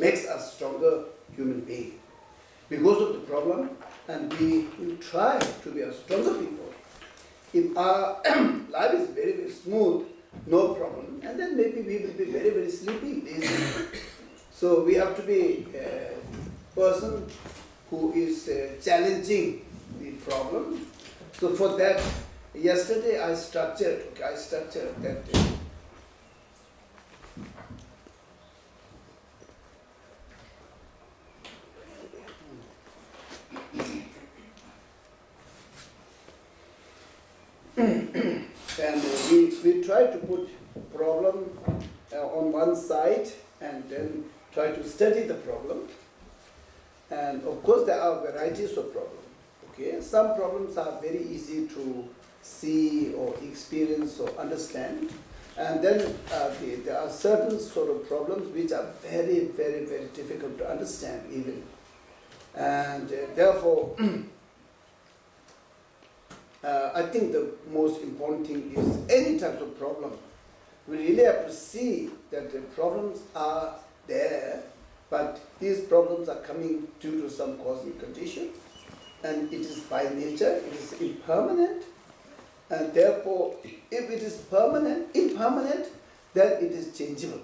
makes us stronger human being. Because of the problem, and we will try to be a stronger people. If our life is very, very smooth, no problem, and then maybe we will be very, very sleepy, lazy. So we have to be a person who is challenging the problem. So for that, yesterday I structured that. And we try to put problem on one side and then try to study the problem. And of course there are varieties of problems. Okay, some problems are very easy to see or experience or understand. And then there are certain sort of problems which are very, very, very difficult to understand even. And therefore, I think the most important thing is any type of problem. We really have to see that the problems are there, but these problems are coming due to some causal condition, and it is by nature, it is impermanent, and therefore, if it is impermanent, then it is changeable.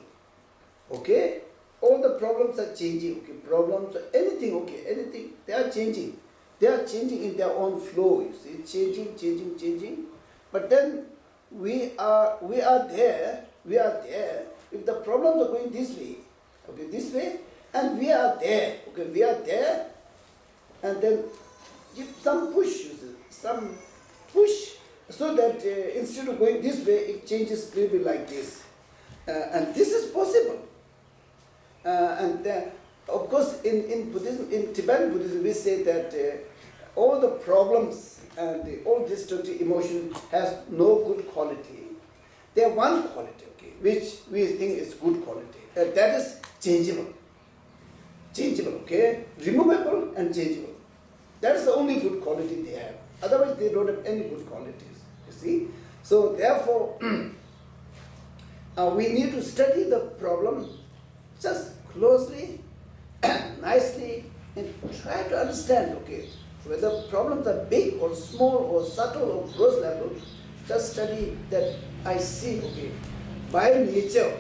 Okay? All the problems are changing. Okay? Problems, anything, okay, anything, they are changing. They are changing in their own flow, you see, changing. But then we are there. If the problems are going this way, and we are there, and then give some push, so that instead of going this way, it changes maybe like this. And this is possible. Of course, in Buddhism, in Tibetan Buddhism, we say that all the problems and all destructive emotion has no good quality. They have one quality, okay, which we think is good quality. That is changeable. Okay, removable and changeable. That is the only good quality they have. Otherwise, they don't have any good qualities. You see. So therefore, we need to study the problem just closely, nicely, and try to understand, okay, whether problems are big or small or subtle or gross level, just study that I see, okay, by nature,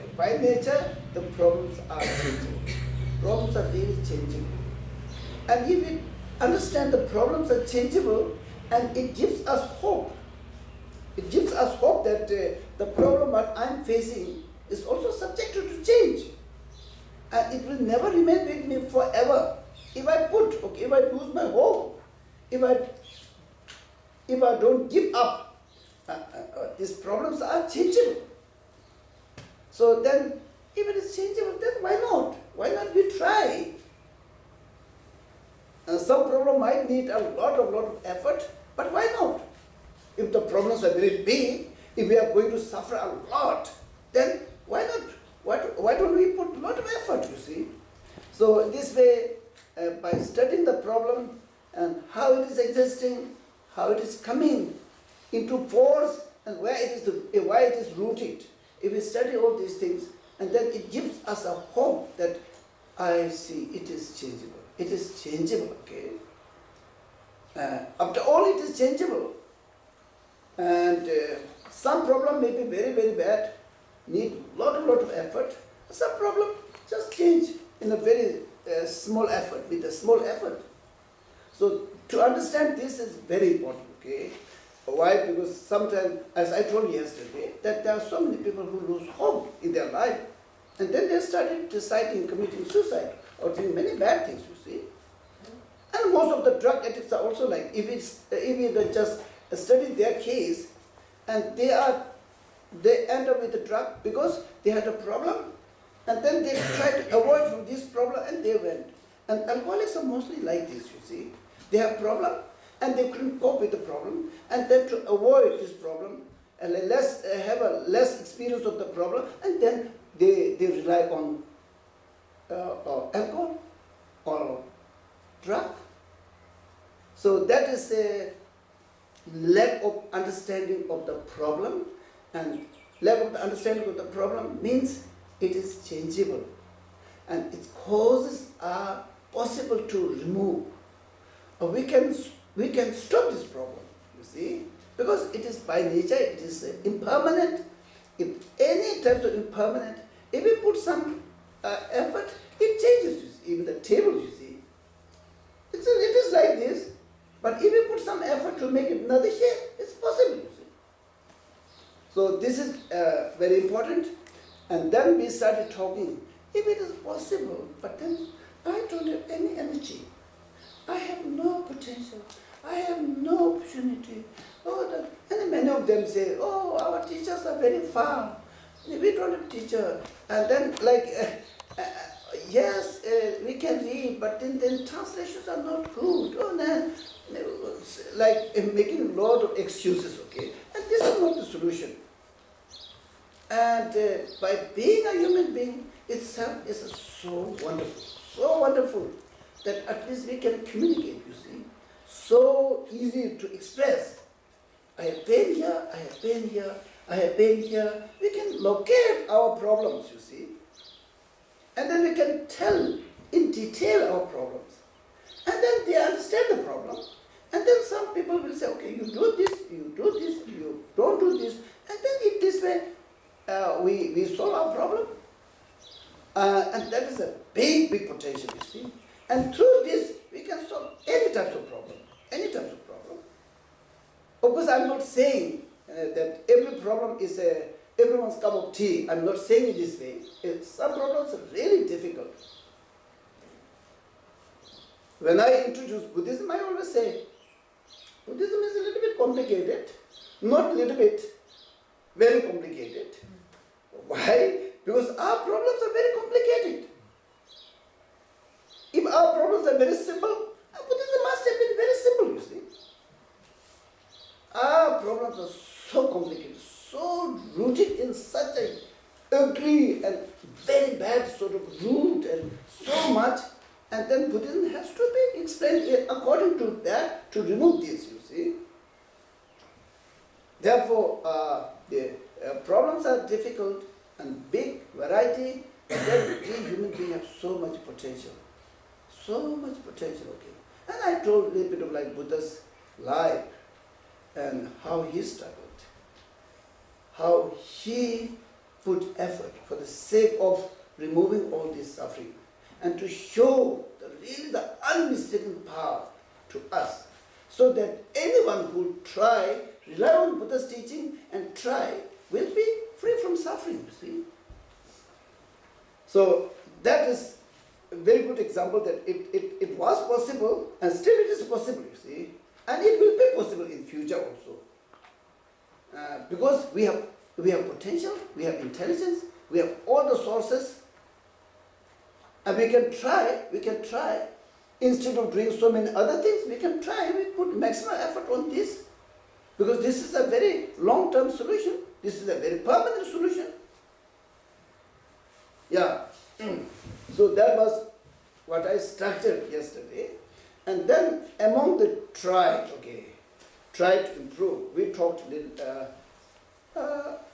the problems are changeable. Problems are really changeable. And if we understand the problems are changeable, and it gives us hope. It gives us hope that the problem that I'm facing is also subjected to change. And it will never remain with me forever. If I lose my hope, if I don't give up, these problems are changeable. So then, if it is changeable, then why not? Why not we try? Some problem might need a lot of effort, but why not? If the problems are very big, if we are going to suffer a lot, then why not? Why don't we put a lot of effort, you see? So this way, by studying the problem and how it is existing, how it is coming into force, and why it is rooted, if we study all these things, and then it gives us a hope that I see it is changeable. It is changeable, okay? After all, it is changeable. And some problem may be very, very bad, need lot of effort. Some problem just change in a very small effort, with a small effort. So to understand this is very important, okay? Why? Because sometimes, as I told you yesterday, that there are so many people who lose hope in their life, and then they started deciding committing suicide or doing many bad things, you see. And most of the drug addicts are also like, if you just study their case, and they end up with the drug because they had a problem, and then they try to avoid from this problem, and they went. And alcoholics are mostly like this, you see. They have problem, and they couldn't cope with the problem, and then to avoid this problem, and have a less experience of the problem, and then they rely on alcohol or drug. So that is a lack of understanding of the problem, and lack of the understanding of the problem means it is changeable. and its causes are possible to remove. We can stop this problem, you see, because it is by nature, it is impermanent. If any type of impermanent, if we put some effort, it changes, you see. Even the table, you see. It is like this, but if we put some effort to make it another shape, it's possible, you see. So this is very important. And then we started talking, if it is possible, but then I don't have any energy. I have no potential. I have no opportunity. And many of them say, oh, our teachers are very far. We don't have teacher. And then yes, we can read, but then translations are not good. Oh, then, making a lot of excuses, okay? And this is not the solution. And by being a human being itself is so wonderful that at least we can communicate, you see. So easy to express. I have been here, I have been here, I have been here. We can locate our problems, you see. And then we can tell in detail our problems. And then they understand the problem. And then some people will say, okay, you do this, you don't do this. And then in this way, we solve our problem. And that is a big potential, you see. And through this, we can solve any types of problem. Any types of problem. Of course, I'm not saying that every problem is everyone's cup of tea. I'm not saying it this way. Some problems are really difficult. When I introduce Buddhism, I always say, Buddhism is a little bit complicated. Not a little bit, very complicated. Why? Because our problems are very complicated. If our problems are very simple, Buddhism must have been very simple, you see. Our problems are so complicated, so rooted in such a ugly and very bad sort of root and so much, and then Buddhism has to be explained according to that to remove this, you see. Therefore, the problems are difficult and big variety, but then we human beings have so much potential. So much potential, okay. And I told a little bit of like Buddha's life and how he struggled, how he put effort for the sake of removing all this suffering and to show really the unmistakable path to us, so that anyone who rely on Buddha's teaching and try, will be free from suffering, you see. So that is a very good example that it was possible, and still it is possible, you see. And it will be possible in future also. Because we have potential, we have intelligence, we have all the sources, and we can try, instead of doing so many other things, we put maximum effort on this, because this is a very long-term solution, this is a very permanent solution. Yeah, so that was what I structured yesterday, and then among the try to improve, we talked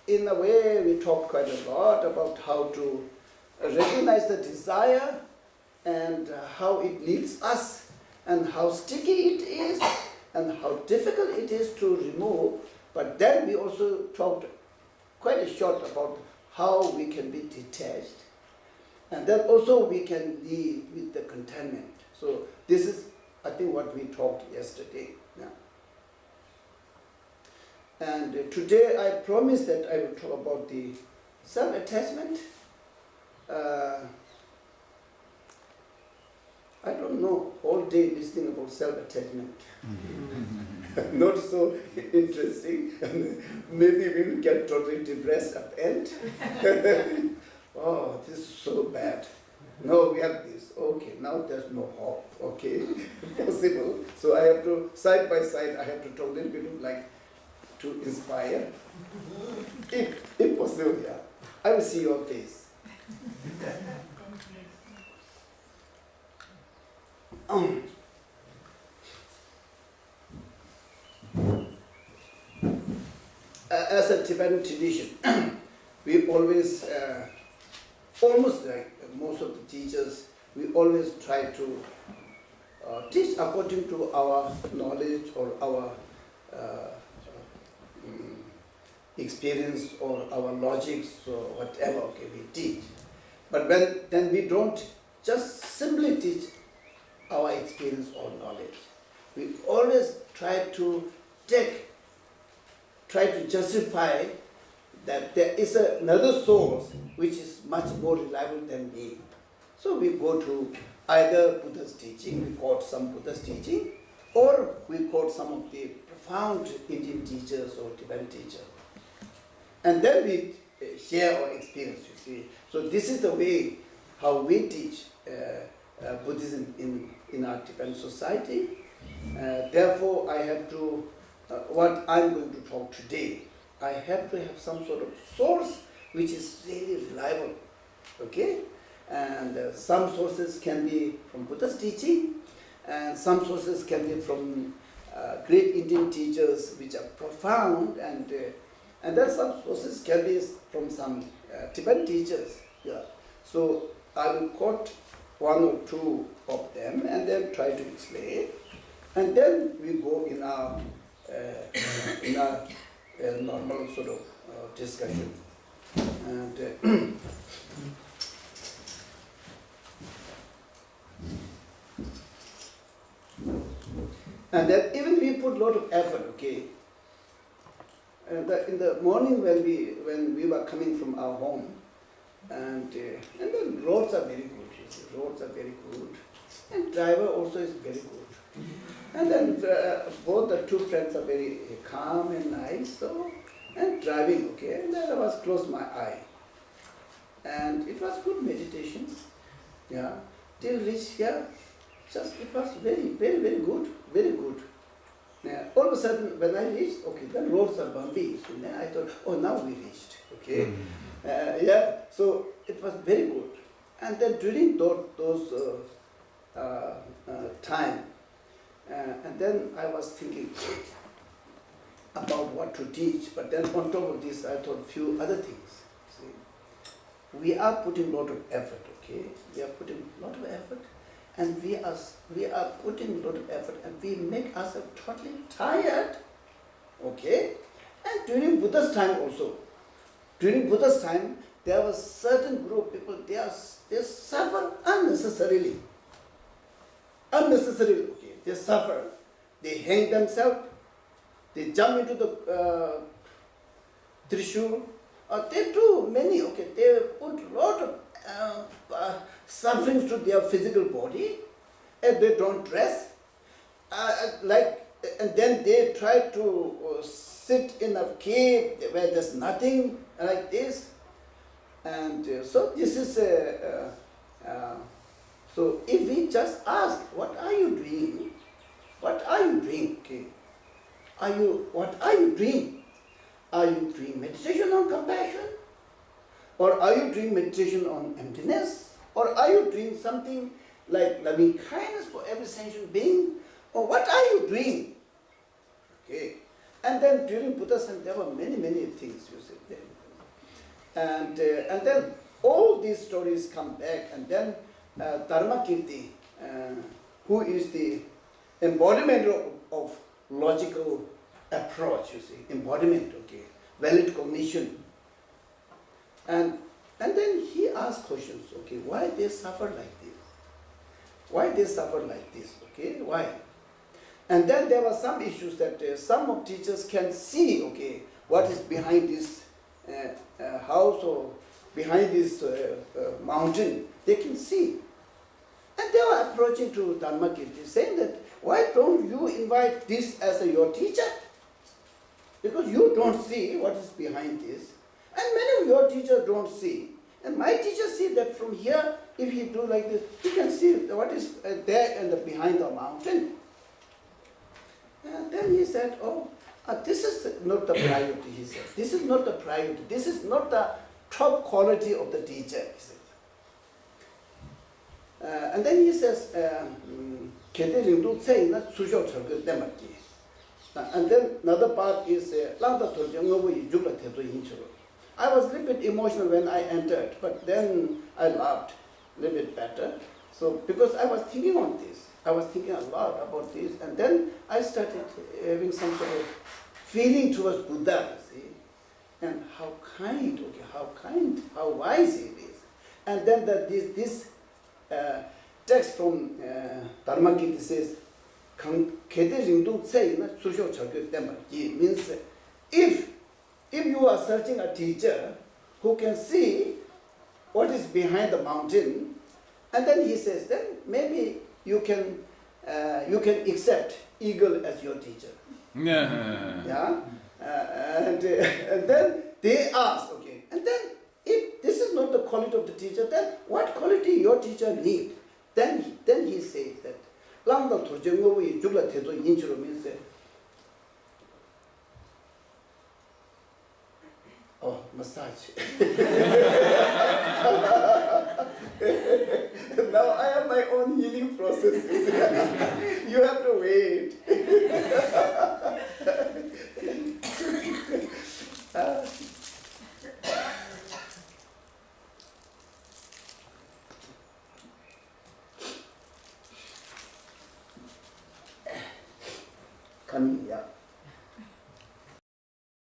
in a way, we talked quite a lot about how to recognize the desire and how it leads us and how sticky it is and how difficult it is to remove. But then we also talked quite a short about how we can be detached, and then also we can live with the contentment. So this is, I think, what we talked yesterday. Yeah. And today I promised that I will talk about the self-attachment. I don't know, all day listening about self-attachment. Not so interesting. Maybe we will get totally depressed at the end. Oh, this is so bad. No, we have this. Okay, now there's no hope. Okay, possible. So I have to, side by side, I have to talk a little bit of like to inspire. If possible, yeah. I will see your face. As a Tibetan tradition, we always, almost like most of the teachers, we always try to teach according to our knowledge or our experience or our logics or whatever, okay, we teach. But then we don't just simply teach our experience or knowledge. We always try to justify that there is another source which is much more reliable than me. So we go to either Buddha's teaching, we quote some Buddha's teaching, or we quote some of the profound Indian teachers or Tibetan teachers. And then we share our experience, you see. So this is the way how we teach Buddhism in our Tibetan society. Therefore, I have to, what I'm going to talk today, I have to have some sort of source which is really reliable, okay? And some sources can be from Buddha's teaching, and some sources can be from great Indian teachers which are profound, and then some sources can be from some Tibetan teachers. Yeah. So I will quote one or two of them and then try to explain, and then we go in our normal sort of discussion. And and then even we put a lot of effort, okay. In the morning when we were coming from our home, and the roads are very good, you see, roads are very good, and driver also is very good. And then both the two friends are very calm and nice, so, and driving, okay, and then I was close my eye. And it was good meditation, yeah, till reach here, just it was very, very, very good, very good. Yeah, all of a sudden, when I reached, okay, the roads are bumpy, so then I thought, oh, now we reached, okay. Yeah, so it was very good. And then during those time, and then I was thinking about what to teach, but then on top of this, I thought a few other things. See, we are putting a lot of effort, okay? We are putting a lot of effort, and we are putting a lot of effort, and we make ourselves totally tired, okay? And during Buddha's time also, during Buddha's time, there was certain group of people, they suffer unnecessarily. Unnecessarily, okay? They suffer, they hang themselves, they jump into the Trishul, they do many, okay? They put a lot of sufferings to their physical body, and they don't dress, and then they try to sit in a cave where there's nothing like this, and so this is so if we just ask, what are you doing? What are you doing? Okay. What are you doing? Are you doing meditation on compassion? Or are you doing meditation on emptiness? Or are you doing something like loving kindness for every sentient being? Or what are you doing? Okay. And then during Buddha's time, there were many, many things, you see. And then all these stories come back, and then Dharmakirti, who is the embodiment of logical approach, you see, embodiment, okay, valid cognition. And then he asked questions, okay, why they suffer like this? Why they suffer like this, okay, why? And then there were some issues that some of teachers can see, okay, what is behind this house or behind this mountain, they can see. And they were approaching to Dharmakirti, saying that, why don't you invite this as your teacher? Because you don't see what is behind this. And many of your teachers don't see. And my teacher see that from here, if he do like this, he can see what is there and behind the mountain. And then he said, oh, this is not the priority, he said. This is not the priority. This is not the top quality of the teacher, he said. And then he says, and then another part is, I was a little bit emotional when I entered, but then I laughed. little bit better. So because I was thinking on this, I was thinking a lot about this, and then I started having some sort of feeling towards Buddha, you see, and how kind, how wise he is. And then this text from Dharma Gita says, means if you are searching a teacher who can see what is behind the mountain, and then he says, then maybe you can accept eagle as your teacher. Yeah, and then they ask, okay, and then if this is not the quality of the teacher, then what quality your teacher need? Then he says that 랑다 도정거의 죽라 태도 인치로 면서 massage. Now I have my own healing process. You have to wait. Coming, yeah.